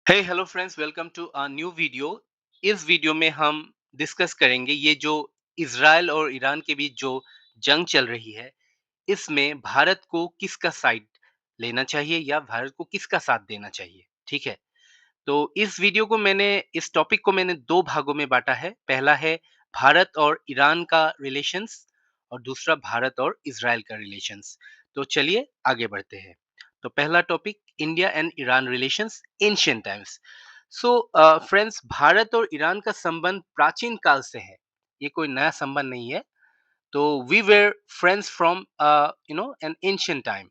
Hey hello friends, welcome to a new video. इस video में हम डिस्कस करेंगे ये जो इज़राइल और ईरान के बीच जो जंग चल रही है, इसमें भारत को किसका साइड लेना चाहिए या भारत को किसका साथ देना चाहिए, ठीक है? तो इस टॉपिक को मैंने 2 भागों में बाँटा है। पहला है भारत और ईरान का रिलेशंस और दूसरा भारत और इज़राइल का रिलेशंस। तो चलिए आगे बढ़ते हैं। तो पहला topic India and Iran relations ancient times. Friends, Bharat और ईरान का संबंध प्राचीन काल से है। ये कोई नया संबंध नहीं है। तो we were friends from an ancient time.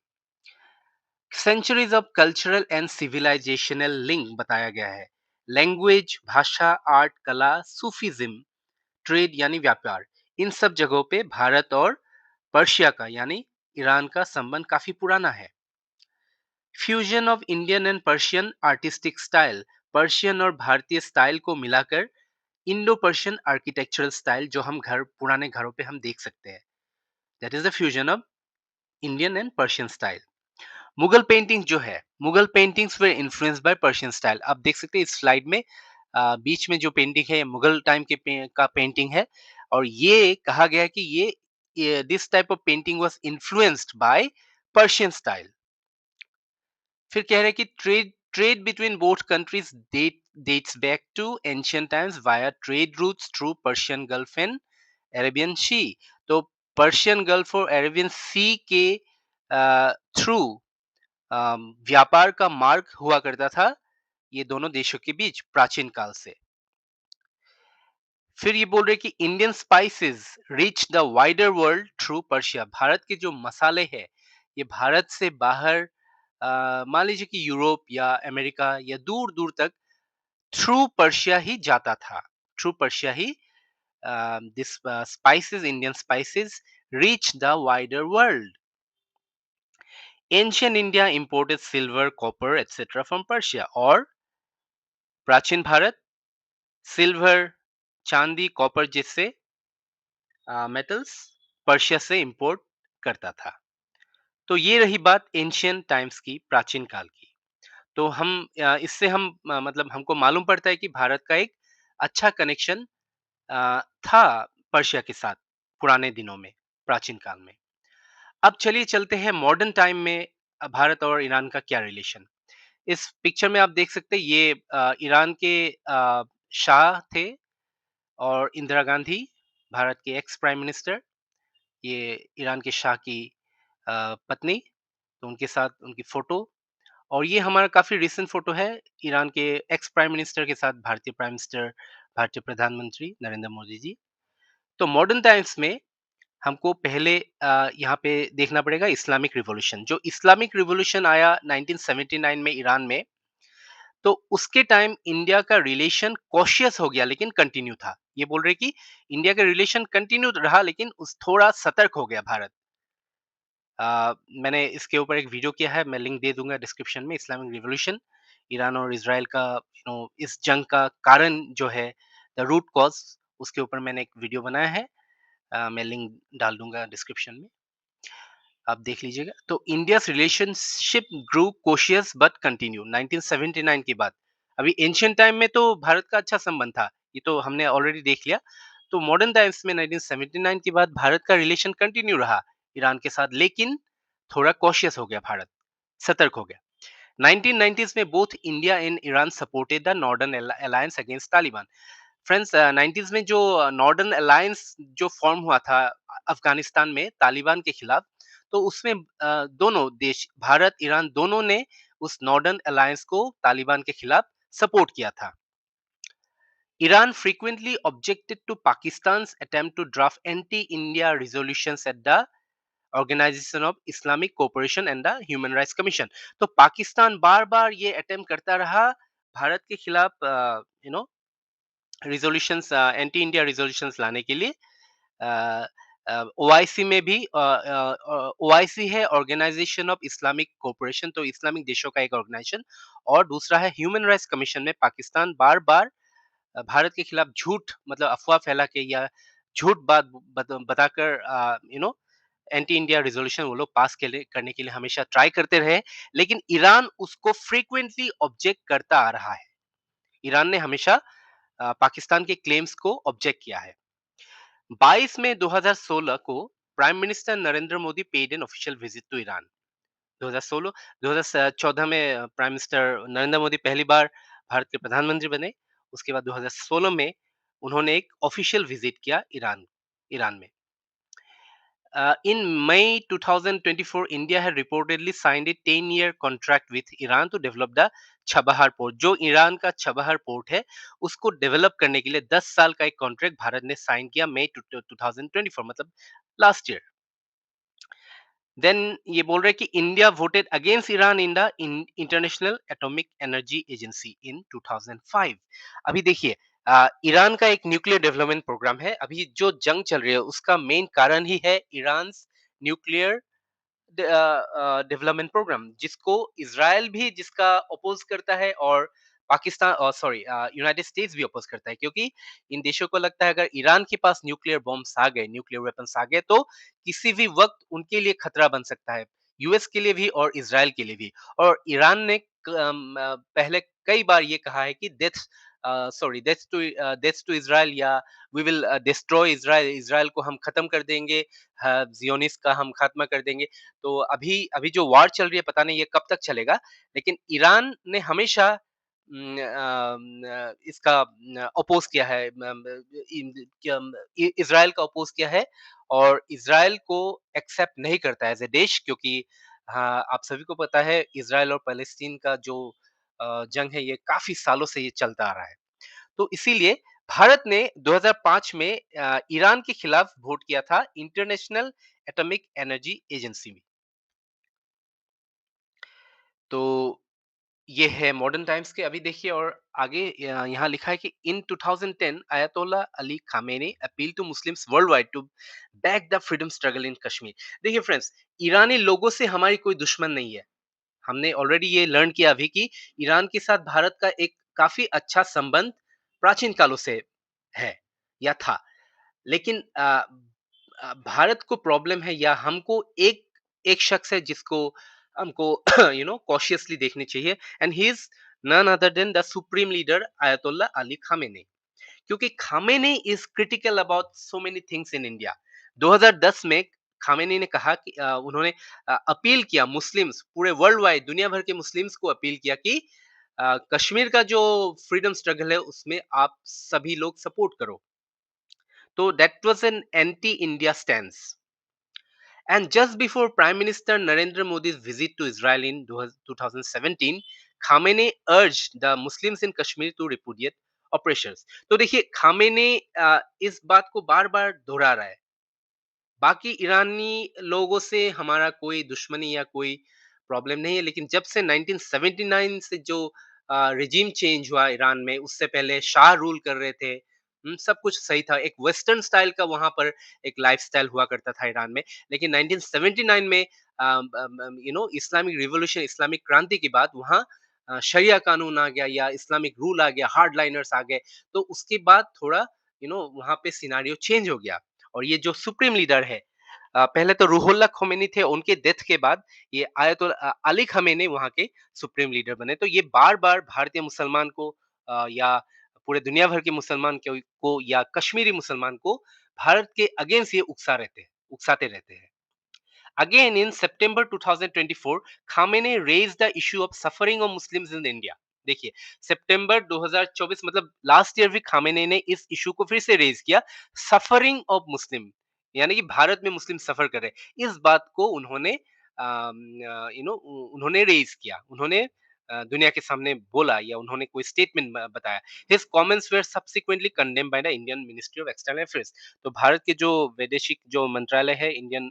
Centuries of cultural and civilizational link बताया गया है। लैंग्वेज, भाषा, आर्ट, कला, सूफीज्म, ट्रेड यानी व्यापार, इन सब जगहों पे भारत और पर्शिया का यानी ईरान का संबंध काफी पुराना है। Fusion of Indian and Persian artistic style, Persian और भारतीय स्टाइल को मिलाकर इंडो पर्शियन आर्किटेक्चरल स्टाइल जो हम घर पुराने घरों पे हम देख सकते हैं। That is the fusion of Indian and Persian style. Mughal paintings जो है, Mughal paintings way influenced by Persian style. आप देख सकते हैं इस स्लाइड में बीच में जो पेंटिंग है ये मुगल टाइम के का पेंटिंग है। और ये कहा गया है कि ये this type of painting was influenced by Persian style. फिर कह रहे हैं कि trade trade between both countries dates back to ancient times via trade routes through Persian Gulf and Arabian Sea. तो पर्शियन गल्फ और अरेबियन सी के थ्रू व्यापार का मार्ग हुआ करता था ये दोनों देशों के बीच प्राचीन काल से। फिर ये बोल रहे कि Indian spices reach the wider world through Persia. Bharat के जो मसाले हैं ये भारत से बाहर मान लीजिए कि यूरोप या अमेरिका या दूर दूर तक थ्रू पर्शिया ही जाता था। Through Persia he this spices, Indian spices reach the wider world. Ancient India imported silver, copper etcetera from Persia. और प्राचीन भारत सिल्वर, चांदी, कॉपर जैसे मेटल्स पर्शिया से इंपोर्ट करता था। तो ये रही बात एंशियंट टाइम्स की, प्राचीन काल की। तो इससे मतलब हमको मालूम पड़ता है कि भारत का एक अच्छा कनेक्शन था पर्शिया के साथ पुराने दिनों में, प्राचीन काल में। अब चलिए चलते हैं मॉडर्न टाइम में। भारत और ईरान का क्या रिलेशन। इस पिक्चर में आप देख सकते हैं ये ईरान के शाह थे और इंदिरा गांधी, भारत के एक्स प्राइम मिनिस्टर। ये ईरान के शाह की पत्नी, तो उनके साथ उनकी फोटो। और ये हमारा काफी रिसेंट फोटो है ईरान के एक्स प्राइम मिनिस्टर के साथ भारतीय प्राइम मिनिस्टर, भारतीय प्रधानमंत्री नरेंद्र मोदी जी। तो मॉडर्न टाइम्स में हमको पहले यहाँ पे देखना पड़ेगा इस्लामिक रिवॉल्यूशन। जो इस्लामिक रिवॉल्यूशन आया 1979 में ईरान में, तो उसके टाइम इंडिया का रिलेशन कॉशियस हो गया लेकिन कंटिन्यू था। ये बोल रहे कि इंडिया का रिलेशन कंटिन्यू रहा लेकिन उस थोड़ा सतर्क हो गया भारत। मैंने इसके ऊपर एक वीडियो किया है, मैं लिंक दे दूंगा डिस्क्रिप्शन में। इस्लामिक रिवॉल्यूशन, ईरान और इजराइल का इस जंग का कारण जो है, द रूट कॉज, उसके ऊपर मैंने एक वीडियो बनाया है। मैं लिंक डाल दूंगा डिस्क्रिप्शन में, आप देख लीजिएगा। तो India's relationship grew cautious but continue 1979 के बाद। अभी एंशियंट टाइम में तो भारत का अच्छा संबंध था, ये तो हमने ऑलरेडी देख लिया। तो मॉडर्न टाइम्स में 1979 के बाद भारत का रिलेशन कंटिन्यू रहा ईरान के साथ, लेकिन थोड़ा कॉशियस हो गया भारत, सतर्क हो गया। 1990s में both India and Iran supported the northern alliance against Taliban. Friends, 90s में जो नॉर्दर्न अलायंस जो फॉर्म हुआ था अफगानिस्तान में तालिबान के खिलाफ, तो उसमें दोनों देश, भारत ईरान दोनों ने उस नॉर्दर्न अलायंस को तालिबान के खिलाफ सपोर्ट किया था। Iran frequently objected to Pakistan's attempt to draft anti-India resolutions at the organization of Islamic cooperation and the human rights commission. तो पाकिस्तान बार बार ये अटेम्प्ट करता रहा भारत के खिलाफ रिजोल्यूशंस, एंटी इंडिया रिजोल्यूशंस लाने के लिए। ओआईसी में भी, ओआईसी है ऑर्गेनाइजेशन ऑफ इस्लामिक कोऑपरेशन, तो इस्लामिक देशों का एक ऑर्गेनाइजेशन। और दूसरा है ह्यूमन राइट्स कमीशन में पाकिस्तान बार बार भारत के खिलाफ झूठ, मतलब अफवाह फैला के या झूठ बात बताकर एंटी इंडिया रेजोल्यूशन वो लोग पास करने के लिए हमेशा ट्राई करते रहे, लेकिन ईरान उसको फ्रीक्वेंटली ऑब्जेक्ट करता आ रहा है। ईरान ने हमेशा पाकिस्तान के क्लेम्स को ऑब्जेक्ट किया है। 22 मई 2016 को prime minister Narendra Modi paid an official visit to Iran. 2016 2014 में प्राइम मिनिस्टर नरेंद्र मोदी पहली बार भारत के प्रधानमंत्री बने। उसके बाद 2016 में उन्होंने एक ऑफिशियल विजिट किया ईरान ईरान में। In May 2024, India had reportedly signed a 10-year contract with Iran to develop the Chabahar port. जो ईरान का छबहार पोर्ट है, उसको डेवलप करने के लिए 10 साल का एक कॉन्ट्रैक्ट भारत ने साइन किया मई 2024, मतलब लास्ट ईयर। देन ये बोल रहे हैं कि India voted against Iran in the International Atomic Energy Agency in 2005। अभी देखिए, ईरान का एक न्यूक्लियर डेवलपमेंट प्रोग्राम है। अभी जो जंग चल रही है उसका मेन कारण ही है ईरान न्यूक्लियर डेवलपमेंट प्रोग्राम, जिसको इसराइल भी जिसका अपोज करता है, और पाकिस्तान सॉरी यूनाइटेड स्टेट्स भी अपोज करता है, क्योंकि इन देशों को लगता है अगर ईरान के पास न्यूक्लियर बॉम्ब्स आ गए, न्यूक्लियर वेपन्स आ गए, तो किसी भी वक्त उनके लिए खतरा बन सकता है, यूएस के लिए भी और इसराइल के लिए भी। और ईरान ने पहले कई बार ये कहा है कि डेथ टू इसराइल, या we will destroy Israel, Israel को हम खत्म कर देंगे, जियोनिस्ट का हम खात्मा कर देंगे। तो अभी अभी जो वॉर चल रही है, पता नहीं ये कब तक चलेगा, लेकिन ईरान ने हमेशा इसका अपोज किया है, इसराइल का अपोज किया है, और इसराइल को एक्सेप्ट नहीं करता है एज ए देश, क्योंकि हाँ, आप सभी को पता है इसराइल और पैलेस्टीन का जो जंग है, ये काफी सालों से ये चलता आ रहा है। तो इसीलिए भारत ने 2005 में ईरान के खिलाफ वोट किया था इंटरनेशनल एटॉमिक एनर्जी एजेंसी में। तो ये है मॉडर्न टाइम्स के। अभी देखिए, और आगे यहाँ लिखा है कि in 2010 Ayatollah Ali Khamenei appeal to Muslims worldwide to back the freedom struggle in Kashmir. देखिए फ्रेंड्स, ईरानी लोगों से हमारी कोई दुश्मन नहीं है। हमने ऑलरेडी ये लर्न किया अभी कि ईरान के साथ भारत का एक काफी अच्छा संबंध प्राचीन कालों से है या था। लेकिन भारत को प्रॉब्लम है, या हमको एक एक शख्स है जिसको हमको कॉशियसली देखनी चाहिए, and he is none other than the supreme leader Ayatollah Ali Khamenei. क्योंकि Khamenei is critical about so many things in India. 2010 में खामेनी ने कहा कि उन्होंने अपील किया मुस्लिम्स, पूरे वर्ल्ड वाइड दुनिया भर के मुस्लिम्स को अपील किया कि कश्मीर का जो फ्रीडम स्ट्रगल है उसमें आप सभी लोग सपोर्ट करो। तो that was an anti India stance. And just before Prime Minister Narendra Modi's visit to Israel in 2017, Khamenei urged the Muslims in Kashmir to repudiate operations. तो देखिए, खामेनी इस बात को बार बार दोहरा रहा है। बाकी ईरानी लोगों से हमारा कोई दुश्मनी या कोई प्रॉब्लम नहीं है, लेकिन जब से 1979 से जो रिजीम चेंज हुआ ईरान में, उससे पहले शाह रूल कर रहे थे। सब कुछ सही था, एक वेस्टर्न स्टाइल का वहां पर एक लाइफस्टाइल हुआ करता था ईरान में। लेकिन 1979 में इस्लामिक रिवॉल्यूशन, इस्लामिक क्रांति के बाद वहाँ शरिया कानून आ गया, या इस्लामिक रूल आ गया, हार्ड लाइनर्स आ गए। तो उसके बाद थोड़ा वहाँ पे सिनारियो चेंज हो गया। और ये जो सुप्रीम लीडर है, पहले तो रूहुल्लाह खोमेनी थे, उनके डेथ के बाद ये अली खमेनी वहाँ के सुप्रीम लीडर बने। तो ये बार-बार भारतीय मुसलमान को या पूरे दुनिया भर के मुसलमान को या कश्मीरी मुसलमान को भारत के अगेंस्ट ये उकसाते रहते हैं। Again, in September 2024, Khamenei raised the issue of suffering of Muslims in India. देखिए, सितंबर 2024, मतलब लास्ट ईयर भी खामेनी ने इस इशू को फिर से रेज किया, सफरिंग ऑफ मुस्लिम, यानी कि भारत में मुस्लिम सफर कर रहे हैं। इस बात को उन्होंने उन्होंने रेज किया, उन्होंने दुनिया के सामने बोला, या उन्होंने कोई स्टेटमेंट बताया। His comments were subsequently condemned by the Indian ministry of external affairs. तो भारत के जो वैदेशिक जो मंत्रालय है, Indian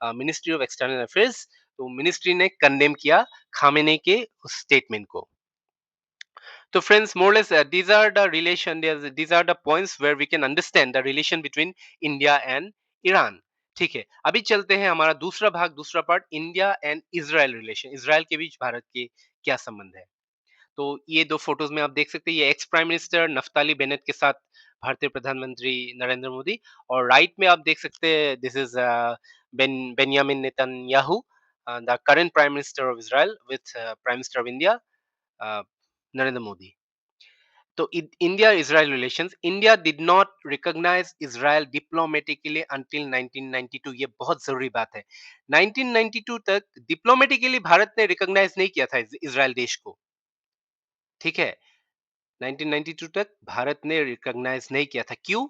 ministry of external affairs, तो मिनिस्ट्री ने कंडेम किया खामेनी के उस स्टेटमेंट को। तो friends, more less these are the relation, these are the points where we can understand the relation between India and Iran। ठीक है, अभी चलते हैं हमारा दूसरा भाग, दूसरा part, India and Israel relation, Israel के बीच भारत के क्या संबंध है। तो ये दो फोटोज में आप देख सकते हैं, ये ex prime minister Naftali Bennett के साथ भारतीय प्रधानमंत्री नरेंद्र मोदी, और राइट में आप देख सकते हैं, this is Benjamin Netanyahu, the current Prime Minister of Israel, with Prime Minister of India, Narendra Modi. So India-Israel relations, India did not recognize Israel diplomatically until 1992. ये बहुत जरूरी बात है. 1992 तक डिप्लोमेटिकली भारत ने रिकॉग्नाइज नहीं किया था इजराइल देश को. ठीक है. 1992 तक भारत ने रिकॉग्नाइज नहीं किया था. क्यों?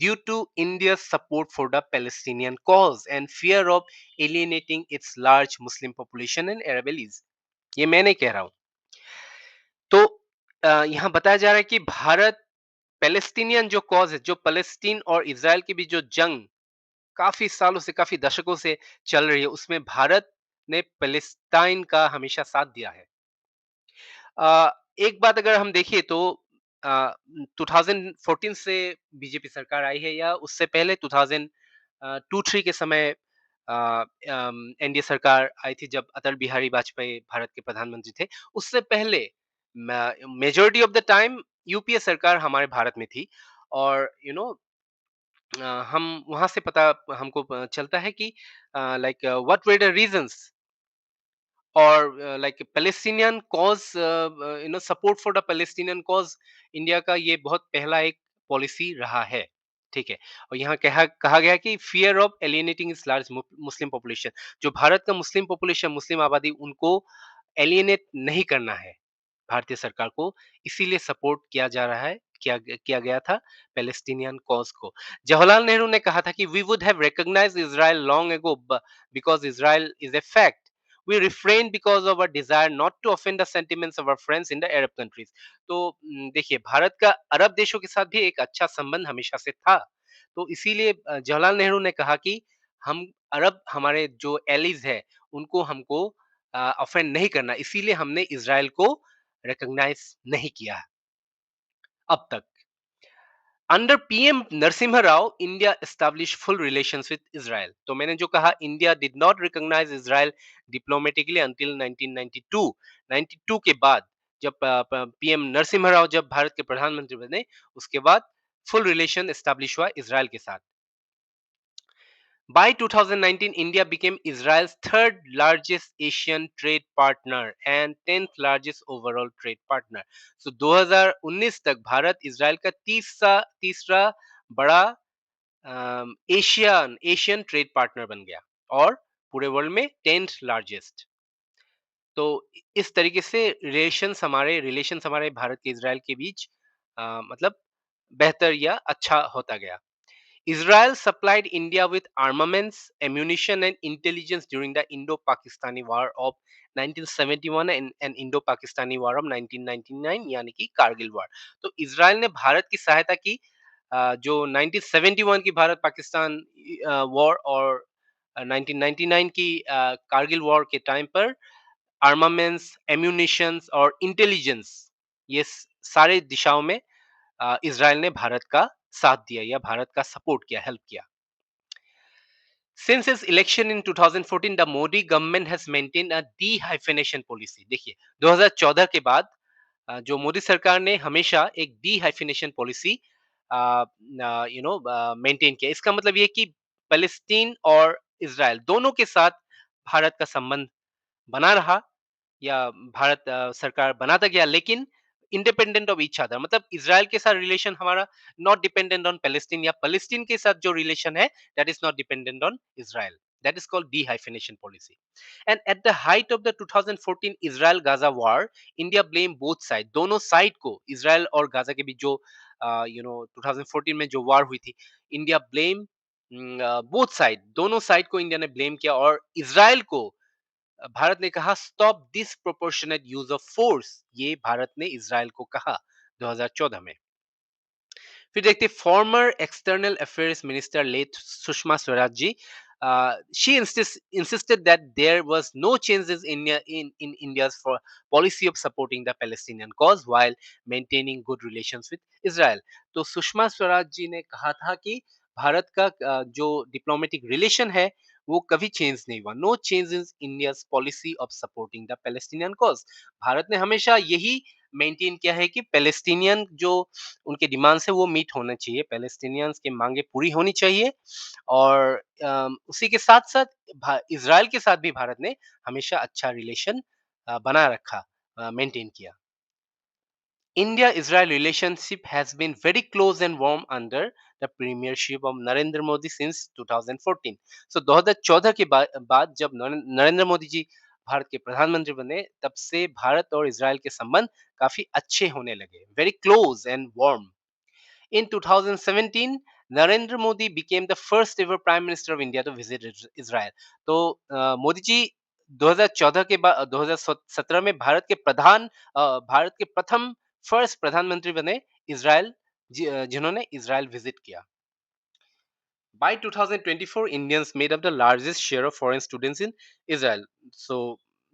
Due to India support for the Palestinian cause and fear of alienating its large Muslim population in Arab allies. ये मैं नहीं कह रहा हूं. तो यहाँ बताया जा रहा है कि भारत पैलेस्टीनियन जो कॉज है, जो पैलेस्टीन और इजराइल के बीच जो जंग काफी सालों से, काफी दशकों से चल रही है, उसमें भारत ने पैलेस्टाइन का हमेशा साथ दिया है. एक बात अगर हम देखिए तो 2014 से बीजेपी सरकार आई है, या उससे पहले 2002-3 के समय एनडीए सरकार आई थी, जब अटल बिहारी वाजपेयी भारत के प्रधानमंत्री थे. उससे पहले majority of the time UPA सरकार हमारे भारत में थी. और हम वहां से पता हमको चलता है कि like what were the reasons, और like Palestinian cause, support for the Palestinian cause, India का ये बहुत पहला एक पॉलिसी रहा है. ठीक है. और यहाँ कहा कहा गया कि fear of alienating is large Muslim population, जो भारत का मुस्लिम पॉपुलेशन, मुस्लिम आबादी, उनको एलियनेट नहीं करना है भारतीय सरकार को, इसीलिए सपोर्ट किया जा रहा है, किया गया था पैलेस्टीनियन कॉज को. जवाहरलाल नेहरू ने कहा था कि we would have recognised Israel long ago because Israel is a fact. We refrain because of our desire not to offend the sentiments of our friends in the Arab countries. तो देखिए, भारत का अरब देशों के साथ भी एक अच्छा संबंध हमेशा से था. तो इसीलिए जवाहरलाल नेहरू ने कहा कि हम अरब, हमारे जो एलीज है, उनको हमको ऑफेंड नहीं करना, इसीलिए हमने इजराइल को रिकॉग्नाइज नहीं किया अब तक. Under PM Narasimha Rao, India establish full relations with Israel. तो मैंने जो कहा, India did not recognise Israel diplomatically until 1992. 92 के बाद, जब पीएम नरसिम्हा राव जब भारत के प्रधानमंत्री बने, उसके बाद फुल रिलेशन एस्टैब्लिश हुआ इजराइल के साथ. By 2019, India became Israel's third largest Asian trade partner and 10th largest overall trade partner. So 2019 तक भारत इजराइल का तीसरा बड़ा एशियन ट्रेड पार्टनर बन गया, और पूरे वर्ल्ड में 10th लार्जेस्ट. तो इस तरीके से रिलेशंस हमारे भारत के इजराइल के बीच मतलब बेहतर या अच्छा होता गया. Israel supplied India with armaments, ammunition, and intelligence during the Indo-Pakistani War of 1971 and Indo-Pakistani War of 1999, यानी कि कारगिल वॉर. तो इजराइल ने भारत की सहायता की जो 1971 की भारत पाकिस्तान वॉर और 1999 की कारगिल वॉर के टाइम पर आर्मामेंट्स, एम्यूनिशंस और इंटेलिजेंस, ये सारे दिशाओं में इजराइल ने भारत का साथ दिया या भारत का सपोर्ट किया, हेल्प किया. Since its election in 2014, the Modi government has maintained a de-hyphenation policy. देखिए, 2014 के बाद जो मोदी सरकार ने हमेशा एक डी-हाइफिनेशन पॉलिसी मेंटेन किया. इसका मतलब ये कि पैलेस्टीन और इजराइल दोनों के साथ भारत का संबंध बना रहा, या भारत सरकार बनाता गया, लेकिन इंडिपेंडेंट ऑफ ईच अदर. मतलब इजराइल के साथ रिलेशन हमारा नॉट डिपेंडेंट ऑन पैलेस्टीन, या पैलेस्टीन के साथ जो रिलेशन है, that is not dependent on Israel. That is called de-hyphenation policy. And at the height of the 2014 Israel-Gaza war, India blamed both sides. दोनों side को, Israel और Gaza के बीच जो 2014 में जो वार हुई थी, इंडिया ब्लेम बोथ साइड, दोनों साइड को इंडिया ने ब्लेम किया. और इजराइल को भारत ने कहा stop this proportionate use of force, ये भारत ने इजराइल को कहा 2014 में. फिर देखते former external affairs minister late Sushma Swaraj ji. She insisted that there was no changes in India's policy of supporting the Palestinian cause while maintaining good relations with Israel. तो सुषमा स्वराज जी ने कहा था कि भारत का जो डिप्लोमेटिक रिलेशन है, वो कभी चेंज नहीं हुआ. No change in India's policy of supporting the Palestinian cause. Bharat ने हमेशा यही मेंटेन किया है कि पैलेस्टीनियन जो उनके डिमांड्स है वो मीट होना चाहिए, पैलेस्टीनियंस की मांगे पूरी होनी चाहिए और उसी के साथ-साथ इज़राइल के साथ भी भारत ने हमेशा अच्छा रिलेशन बना रखा, मेंटेन किया। India-Israel relationship has been very close and warm under the premiership of Narendra Modi since 2014. So 2014 के बाद जब नरेंद्र मोदी जी भारत के प्रधानमंत्री बने, तब से भारत और इज़राइल के संबंध काफी अच्छे होने लगे. Very close and warm. In 2017, Narendra Modi became the first ever Prime Minister of India to visit Israel. तो मोदी जी 2014 के बाद 2017 में भारत के प्रथम फर्स्ट प्रधानमंत्री बने इज़राइल जिन्होंने इज़राइल विजिट किया. By 2024, Indians made up the largest share of foreign students in Israel. So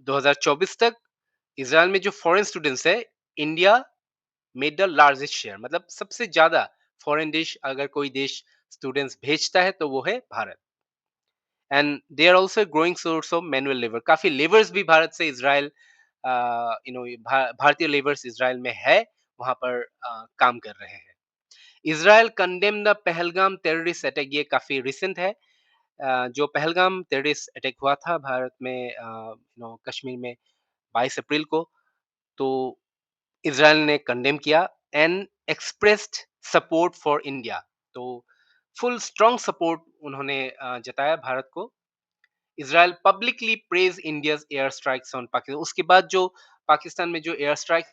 2024 तक इज़राइल में जो फॉरेन स्टूडेंट्स है, India made the largest share, मतलब सबसे ज्यादा फॉरेन देश अगर कोई देश स्टूडेंट्स भेजता है तो वो है Bharat. And they are also growing source of manual labour, काफी लेबर्स भी भारत से इज़राइल भारतीय लेबर्स इज़राइल में है, वहां पर काम कर रहे हैं. Israel condemn the Pahalgam terrorist attack, ये काफी रिसेंट है. जो पहलगाम टेररिस्ट अटैक हुआ था भारत में कश्मीर में 22 अप्रैल को, तो इज़राइल ने कंडेम किया and expressed support for India. तो फुल स्ट्रॉन्ग सपोर्ट उन्होंने जताया भारत को. Israel publicly praise India's air strikes on Pakistan. उसके बाद जो पाकिस्तान में जो एयर स्ट्राइक